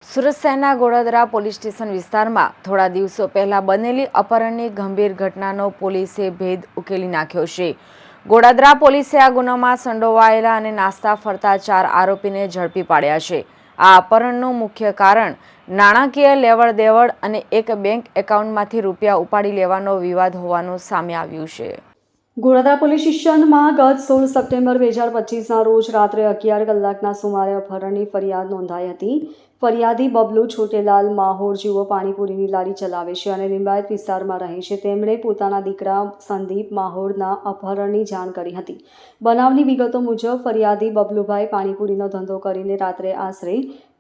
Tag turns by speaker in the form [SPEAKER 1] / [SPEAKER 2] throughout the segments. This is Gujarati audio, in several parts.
[SPEAKER 1] સુરત શહેરના ગોળાદરા પોલીસ સ્ટેશન વિસ્તારમાં થોડા દિવસો પહેલા બનેલી અપહરણની ગંભીર ઘટનાનો પોલીસે ભેદ ઉકેલી નાખ્યો છે। ગોળાદરા પોલીસે આ ગુનામાં સંડોવાયેલા અને નાસ્તા ફરતા 4 આરોપીને ઝડપી પાડ્યા છે। આ અપહરણનું મુખ્ય કારણ નાણાકીય લેવડ દેવડ અને એક બેંક એકાઉન્ટમાંથી રૂપિયા ઉપાડી લેવાનો વિવાદ હોવાનું સામે આવ્યું છે।
[SPEAKER 2] ગોળાદરા પોલીસ સ્ટેશનમાં ગત 16 સપ્ટેમ્બર 2025ના રોજ રાત્રે 11 કલાકના સુમારે અપહરણની ફરિયાદ નોંધાઈ હતી। ફરિયાદી બબલુ છોટેલાલ માહોર જેઓ પાણીપુરીની લારી ચલાવે છે અને લિંબાયત વિસ્તારમાં રહે છે। તેમણે પોતાના દીકરા સંદીપ માહોરના અપહરણની જાણ કરી હતી। બનાવની વિગતો મુજબ ફરિયાદી બબલુભાઈ પાણીપુરીનો ધંધો કરીને રાત્રે આશરે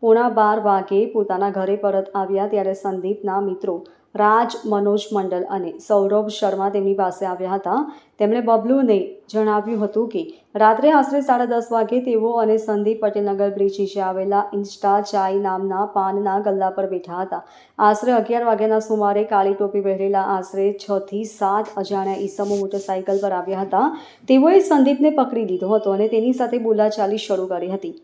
[SPEAKER 2] 11:15 વાગે પોતાના ઘરે પરત આવ્યા ત્યારે સંદીપના મિત્રો રાજ મનોજ મંડલ અને સૌરભ શર્મા તેમની પાસે આવ્યા હતા। તેમણે બબલુને જણાવ્યું હતું કે રાત્રે આશરે 10:30 વાગે તેઓ અને સંદીપ પટેલનગર બ્રિજ નીચે આવેલા ઇન્સ્ટા ચાય નામના પાનના ગલ્લા પર બેઠા હતા। આશરે 11 વાગ્યાના સુમારે કાળી ટોપી પહેરેલા આશરે 6 થી 7 અજાણ્યા ઈસમો મોટરસાઇકલ પર આવ્યા હતા। તેઓએ સંદીપને પકડી લીધો હતો અને તેની સાથે બોલાચાલી શરૂ કરી હતી।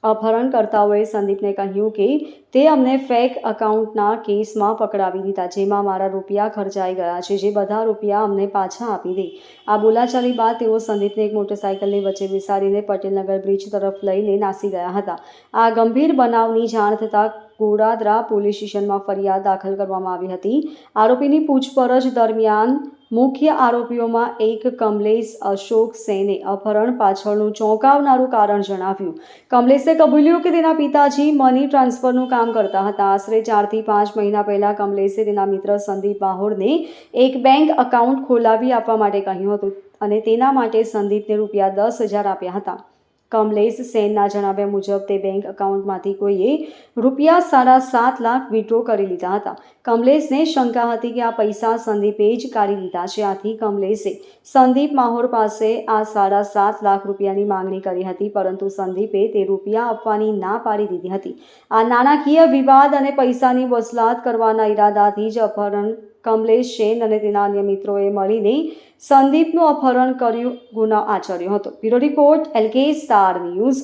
[SPEAKER 2] અપહરણકર્તાઓએ સંદીપને કહ્યું કે તે અમને ફેક એકાઉન્ટના કેસમાં પકડાવી દીધા, જેમાં મારા રૂપિયા ખર્ચાઈ ગયા છે, જે બધા રૂપિયા અમને પાછા આપી દે। આ બોલાચાલી બાદ તેઓ સંદીપને એક મોટરસાઇકલની વચ્ચે બેસાડીને પટેલનગર બ્રિજ તરફ લઈને નાસી ગયા હતા। આ ગંભીર બનાવની જાણ થતાં ગોળાદરા પોલીસ સ્ટેશનમાં ફરિયાદ દાખલ કરવામાં આવી હતી। આરોપીની પૂછપરછ દરમિયાન મુખ્ય આરોપીઓમાં એક કમલેશ અશોક સેને અપહરણ પાછળનું ચોંકાવનારું કારણ જણાવ્યું। કમલેશે કબૂલ્યું કે તેના પિતાજી મની ટ્રાન્સફરનું કામ કરતા હતા। આશરે 4 થી 5 મહિના પહેલા કમલેશે તેના મિત્ર સંદીપ માહોરને એક બેંક એકાઉન્ટ ખોલાવી આપવા માટે કહ્યું હતું અને તેના માટે સંદીપને રૂપિયા 10,000 આપ્યા હતા। કમલેશ સેનના જણાવ્યા મુજબ તે બેંક એકાઉન્ટમાંથી કોઈએ રૂપિયા 7.5 લાખ વિથડ્રો કરી લીધા હતા। કમલેશને શંકા હતી કે આ પૈસા સંદીપે જ કાઢી લીધા છે। આથી કમલેશે સંદીપ માહોર પાસે આ 7.5 લાખ રૂપિયાની માંગણી કરી હતી, પરંતુ સંદીપે તે રૂપિયા આપવાની ના પાડી દીધી હતી। આ નાણાકીય વિવાદ અને પૈસાની વસૂલાત કરવાના ઈરાદાથી જ અપહરણ કમલેશ સેન અને તેના અન્ય મિત્રોએ મળીને સંદીપનું અપહરણ કર્યું ગુનો આચર્યો હતો। Bureau report LK star news.